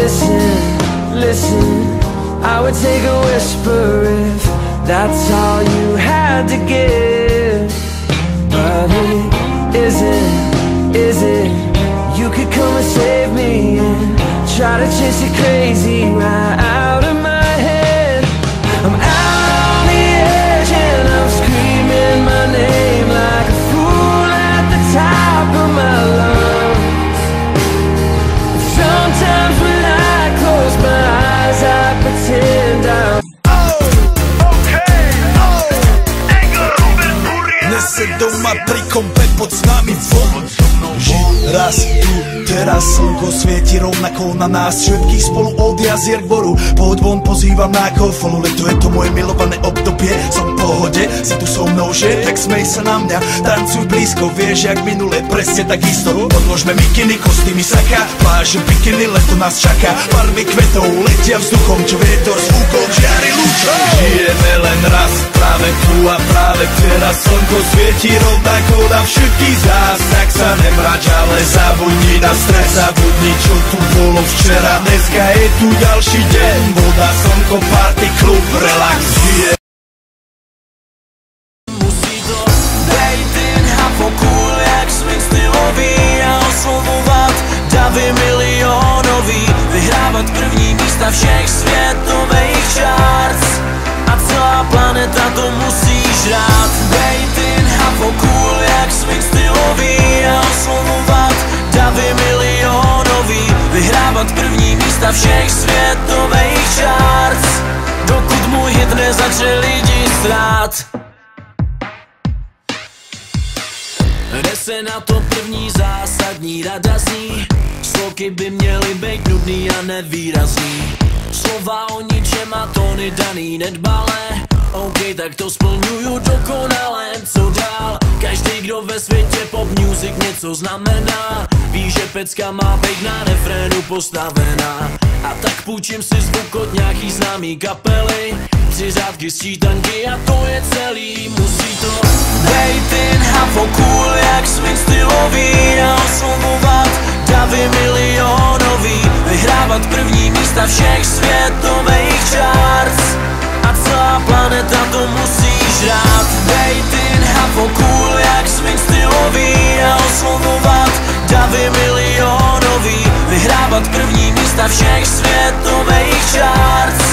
listen, I would take a whisper if that's all you had to give. But it isn't, is it? You could come and save me and try to chase it crazy right out of my head. I'm out on the edge and I'm screaming my name like a fool at the top of my lungs. Sometimes when I close my eyes I pretend I'm Nese doma pri kompe pod s nami von. Žiť raz tu, teraz slnko svieti rovnako na nás všetkých spolu od jazier k boru. Pohoď von, pozývam na golfolu, leto je to moje milované obdobie. Som v pohode, si tu so mnou, že? Tak smej sa na mňa, tancuj blízko, vieš jak minule, presne takisto. Odložme mikiny, kostýmy saka, pláže, bikiny, leto nás čaká. Farby kvetov letia vzduchom, čo vietor s fúkom žiari lúčom. Žijeme len raz, práve tu a práve teraz slnko svieti rovnako na všetkých z nás. Tak sa nemrač, ale zabudni na stres, zabudni čo tu bolo včera. Dneska je tu ďalší deň, voda, slnko, party, klub, relax, žije. Musí to bejt ten hafokul jak swing stylový a oslovovat davy milionový, vyhrávat první místa všech světových charts a celá planeta to musí žrát. Bejt ten hafokul jak swing stylový a oslovovat davy milionový, vyhrávat první místa všech světových charts, dokud můj hit nezačne lidi srát. Jde se na to první zásadní rada zní, sloky by měly být nudný a nevýrazný. Slova o ničem a tóny daný nedbalé, OK, tak to splňuju dokonale. Co dál? Každý, kdo ve světě pop music něco znamená, ví, že pecka má být na refrénu postavená. A tak půjčím si zvuk od nějaký známý kapely, 3 řádky sčítanky a to je celý. Musí to bejt ten hafokul jak swing stylový a oslovovat davy milionový, vyhrávat první místa všech světových charts a celá planeta to musí žrát. Bejt ten hafokul jak swing stylový a oslovovat davy milionový, vyhrávat první místa všech světových charts